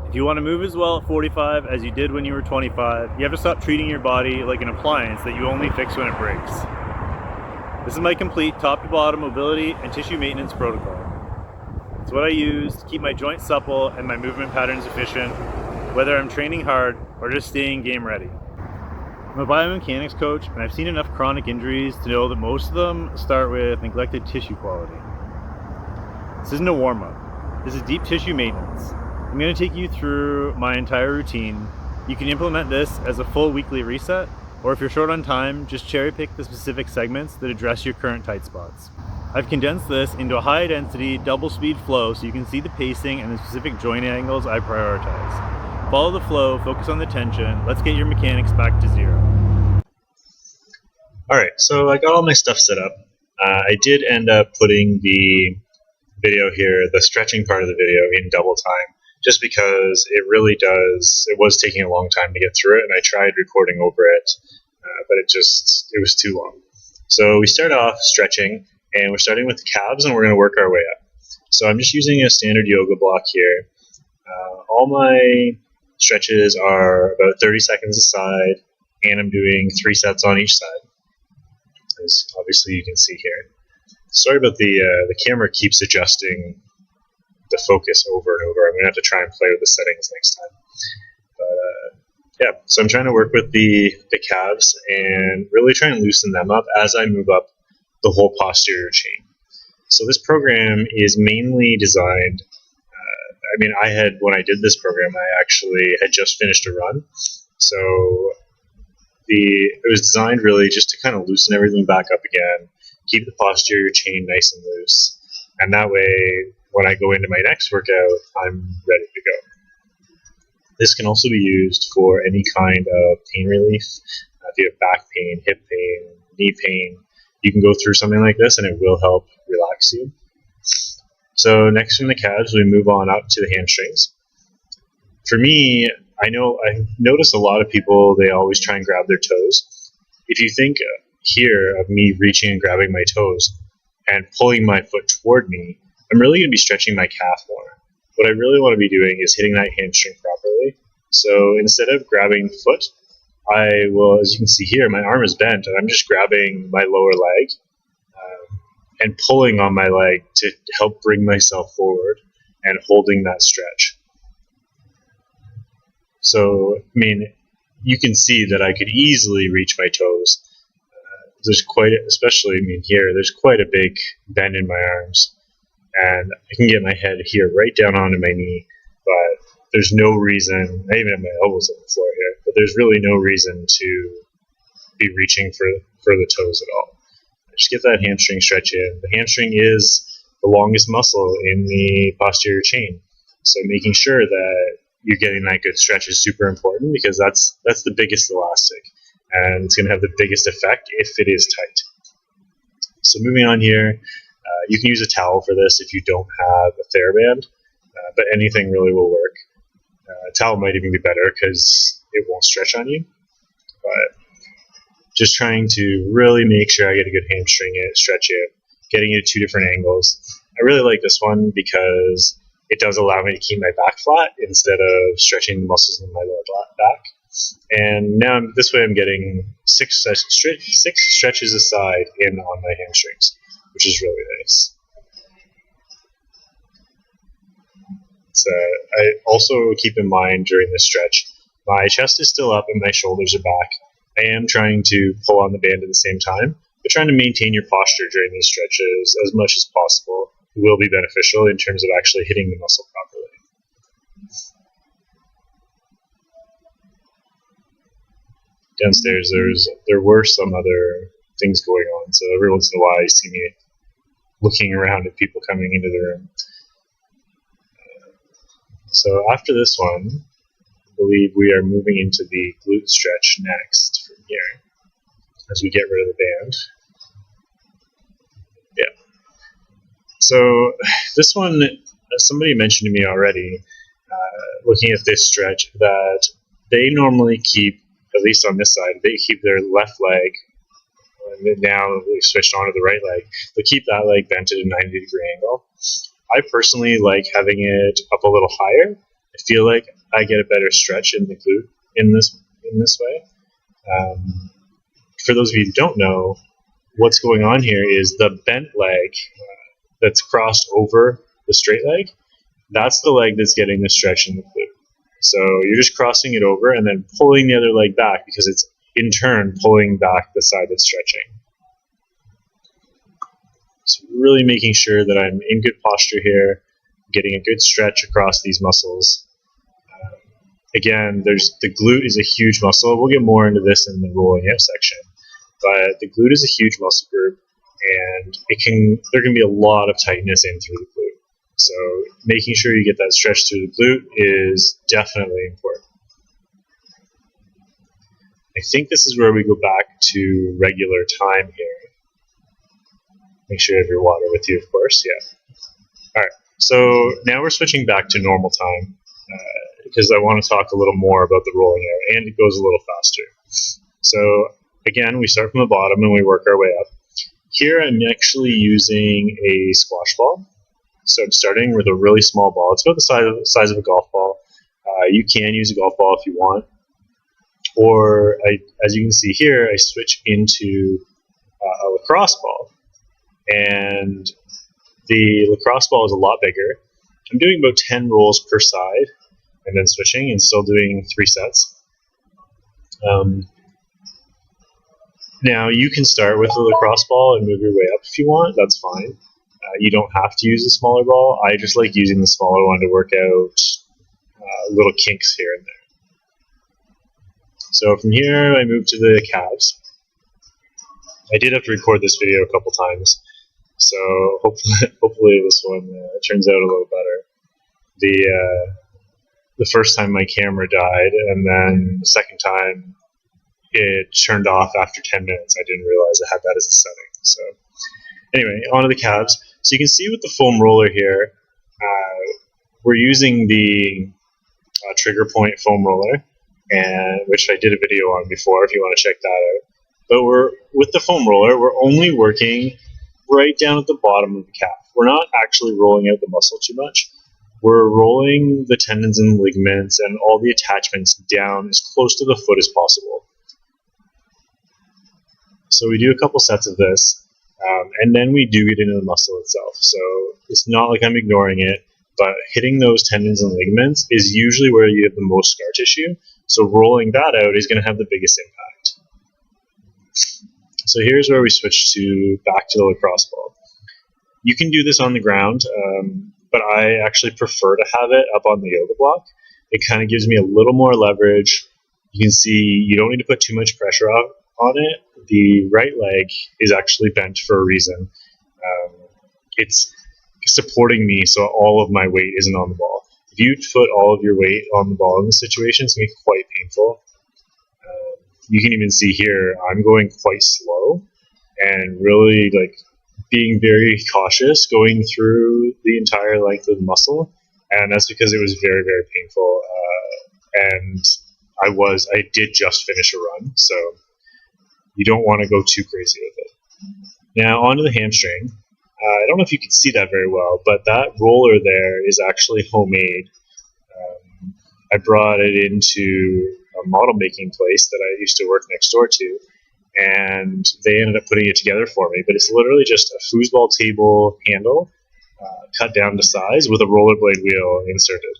If you want to move as well at 45 as you did when you were 25, you have to stop treating your body like an appliance that you only fix when it breaks. This is my complete top to bottom mobility and tissue maintenance protocol. It's what I use to keep my joints supple and my movement patterns efficient, whether I'm training hard or just staying game ready. I'm a biomechanics coach, and I've seen enough chronic injuries to know that most of them start with neglected tissue quality. This isn't a warm-up. This is deep tissue maintenance. I'm going to take you through my entire routine. You can implement this as a full weekly reset, or if you're short on time, just cherry pick the specific segments that address your current tight spots. I've condensed this into a high density, double speed flow so you can see the pacing and the specific joint angles I prioritize. Follow the flow, focus on the tension. Let's get your mechanics back to zero. Alright, so I got all my stuff set up. I did end up putting the video here, the stretching part of the video, in double time, just because it was taking a long time to get through it, and I tried recording over it, but it was too long. So we start off stretching, and we're starting with the calves, and we're going to work our way up. So I'm just using a standard yoga block here. All my stretches are about 30 seconds a side, and I'm doing 3 sets on each side, as obviously you can see here. Sorry about the camera keeps adjusting the focus over and over. I'm going to have to try and play with the settings next time. But yeah, so I'm trying to work with the calves and really try and loosen them up as I move up the whole posterior chain. So this program is mainly designed, when I did this program, I actually had just finished a run. So it was designed really just to kind of loosen everything back up again, keep the posterior chain nice and loose, and that way when I go into my next workout, I'm ready to go. This can also be used for any kind of pain relief. If you have back pain, hip pain, knee pain, you can go through something like this and it will help relax you. So next from the calves, we move on up to the hamstrings. For me, I notice a lot of people, they always try and grab their toes. If you think here of me reaching and grabbing my toes and pulling my foot toward me, I'm really going to be stretching my calf more. What I really want to be doing is hitting that hamstring properly. So instead of grabbing the foot, I will, as you can see here, my arm is bent and I'm just grabbing my lower leg and pulling on my leg to help bring myself forward and holding that stretch. So, you can see that I could easily reach my toes. There's here, there's quite a big bend in my arms. And I can get my head here right down onto my knee, but there's no reason, I even have my elbows on the floor here, but there's really no reason to be reaching for the toes at all. Just get that hamstring stretch in. The hamstring is the longest muscle in the posterior chain. So making sure that you're getting that good stretch is super important because that's the biggest elastic. And it's going to have the biggest effect if it is tight. So moving on here, you can use a towel for this if you don't have a TheraBand, but anything really will work. A towel might even be better because it won't stretch on you. But just trying to really make sure I get a good hamstring stretch in, getting it at 2 different angles. I really like this one because it does allow me to keep my back flat instead of stretching the muscles in my lower back. And now this way I'm getting 6 stretches a side in on my hamstrings, which is really nice. I also keep in mind during this stretch, my chest is still up and my shoulders are back. I am trying to pull on the band at the same time, but trying to maintain your posture during these stretches as much as possible will be beneficial in terms of actually hitting the muscle properly. Downstairs, there were some other things going on, so every once in a while you see me looking around at people coming into the room. So after this one, I believe we are moving into the glute stretch next from here as we get rid of the band. Yeah. So this one, somebody mentioned to me already, looking at this stretch, that they normally keep, at least on this side, they keep their left leg, and now we've switched on to the right leg, they keep that leg bent at a 90-degree angle. I personally like having it up a little higher. I feel like I get a better stretch in the glute in this way. For those of you who don't know, what's going on here is the bent leg that's crossed over the straight leg, that's the leg that's getting the stretch in the glute. So you're just crossing it over and then pulling the other leg back because it's in turn pulling back the side that's stretching. So really making sure that I'm in good posture here, getting a good stretch across these muscles. Again, the glute is a huge muscle. We'll get more into this in the rolling out section, but the glute is a huge muscle group, and there can be a lot of tightness in through the glute. So making sure you get that stretch through the glute is definitely important. I think this is where we go back to regular time here. Make sure you have your water with you, of course. Yeah. All right. So now we're switching back to normal time because I want to talk a little more about the rolling out, and it goes a little faster. So again, we start from the bottom and we work our way up. Here I'm actually using a squash ball. So I'm starting with a really small ball. It's about the size of a golf ball. You can use a golf ball if you want. Or, as you can see here, I switch into a lacrosse ball. And the lacrosse ball is a lot bigger. I'm doing about 10 rolls per side, and then switching and still doing 3 sets. Now, you can start with the lacrosse ball and move your way up if you want. That's fine. You don't have to use a smaller ball. I just like using the smaller one to work out little kinks here and there. So from here, I move to the calves. I did have to record this video a couple times, so hopefully this one turns out a little better. The first time my camera died, and then the second time it turned off after 10 minutes. I didn't realize I had that as a setting. So anyway, onto the calves. So you can see with the foam roller here, we're using the trigger point foam roller, and which I did a video on before if you want to check that out. But with the foam roller, we're only working right down at the bottom of the calf. We're not actually rolling out the muscle too much. We're rolling the tendons and ligaments and all the attachments down as close to the foot as possible. So we do a couple sets of this, and then we do get into the muscle itself. So it's not like I'm ignoring it, but hitting those tendons and ligaments is usually where you have the most scar tissue. So rolling that out is going to have the biggest impact. So here's where we switch back to the lacrosse ball. You can do this on the ground, but I actually prefer to have it up on the yoga block. It kind of gives me a little more leverage. You can see you don't need to put too much pressure on it. The right leg is actually bent for a reason. It's supporting me so all of my weight isn't on the ball. If you put all of your weight on the ball in this situation, it's going to be quite painful. You can even see here, I'm going quite slow and really being very cautious going through the entire length of the muscle. And that's because it was very, very painful. And I did just finish a run, so you don't want to go too crazy with it. Now onto the hamstring. I don't know if you can see that very well, but that roller there is actually homemade. I brought it into a model making place that I used to work next door to, and they ended up putting it together for me. But it's literally just a foosball table handle cut down to size with a rollerblade wheel inserted.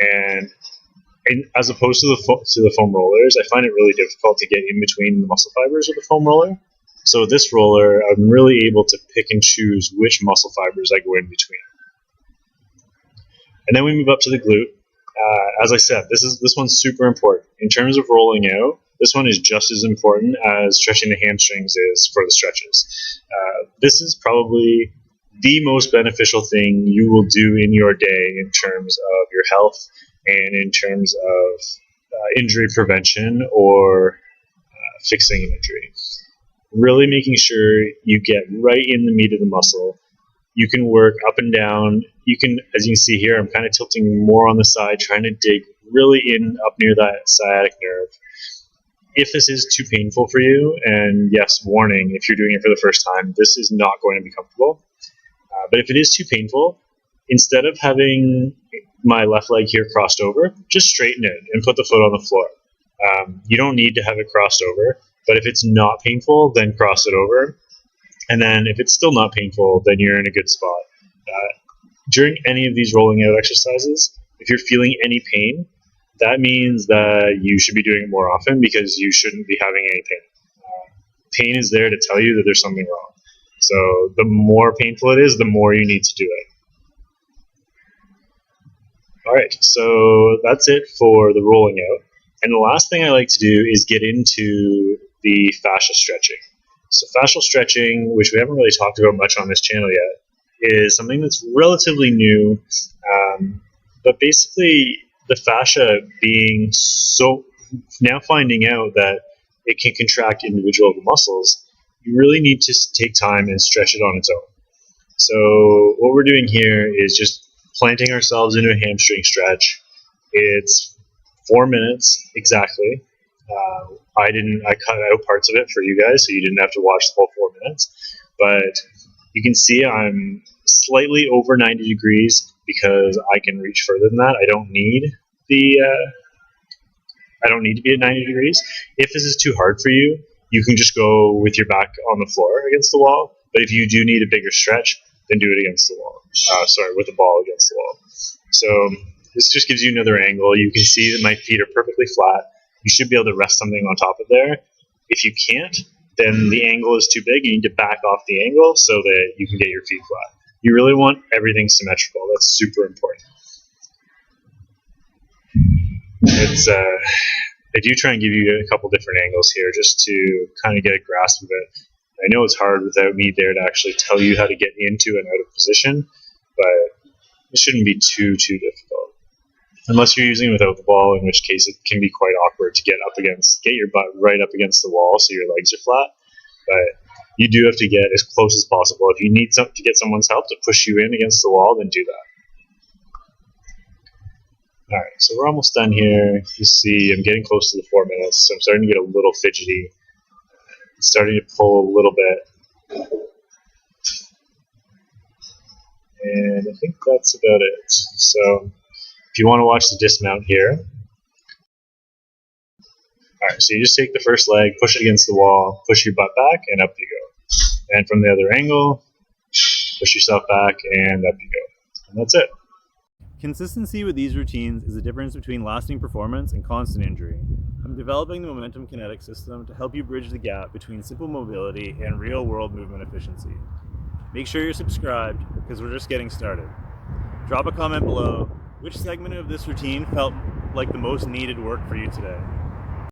And as opposed to the foam rollers, I find it really difficult to get in between the muscle fibers of the foam roller. So this roller, I'm really able to pick and choose which muscle fibers I go in between. And then we move up to the glute. As I said, this one's super important. In terms of rolling out, this one is just as important as stretching the hamstrings is for the stretches. This is probably the most beneficial thing you will do in your day in terms of your health and in terms of injury prevention or fixing an injury. Really making sure you get right in the meat of the muscle. You can work up and down. You can, as you can see here, I'm kind of tilting more on the side, trying to dig really in up near that sciatic nerve. If this is too painful for you, and yes, warning, if you're doing it for the first time, this is not going to be comfortable. But if it is too painful, instead of having my left leg here crossed over, just straighten it and put the foot on the floor. You don't need to have it crossed over, but if it's not painful, then cross it over. And then if it's still not painful, then you're in a good spot. During any of these rolling out exercises, if you're feeling any pain, that means that you should be doing it more often because you shouldn't be having any pain. Pain is there to tell you that there's something wrong. So the more painful it is, the more you need to do it. All right, so that's it for the rolling out. And the last thing I like to do is get into the fascial stretching. So fascial stretching, which we haven't really talked about much on this channel yet, is something that's relatively new. But basically, the fascia being so, now finding out that it can contract individual muscles, you really need to take time and stretch it on its own. So what we're doing here is just planting ourselves into a hamstring stretch. It's 4 minutes exactly. I cut out parts of it for you guys, so you didn't have to watch the whole 4 minutes. But you can see I'm slightly over 90 degrees because I can reach further than that. I don't need to be at 90 degrees. If this is too hard for you, you can just go with your back on the floor against the wall. But if you do need a bigger stretch, then do it against the wall. With the ball against the wall. So this just gives you another angle. You can see that my feet are perfectly flat. You should be able to rest something on top of there. If you can't, then the angle is too big. You need to back off the angle so that you can get your feet flat. You really want everything symmetrical. That's super important. I do try and give you a couple different angles here just to kind of get a grasp of it. I know it's hard without me there to actually tell you how to get into and out of position, but it shouldn't be too difficult. Unless you're using it without the ball, in which case it can be quite awkward to get your butt right up against the wall so your legs are flat. But you do have to get as close as possible. If you need to get someone's help to push you in against the wall, then do that. All right, so we're almost done here. You see I'm getting close to the 4 minutes, so I'm starting to get a little fidgety. It's starting to pull a little bit. And I think that's about it. So if you want to watch the dismount here. All right, so you just take the first leg, push it against the wall, push your butt back, and up you go. And from the other angle, push yourself back, and up you go. And that's it. Consistency with these routines is the difference between lasting performance and constant injury. I'm developing the Momentum Kinetics system to help you bridge the gap between simple mobility and real-world movement efficiency. Make sure you're subscribed, because we're just getting started. Drop a comment below. Which segment of this routine felt like the most needed work for you today?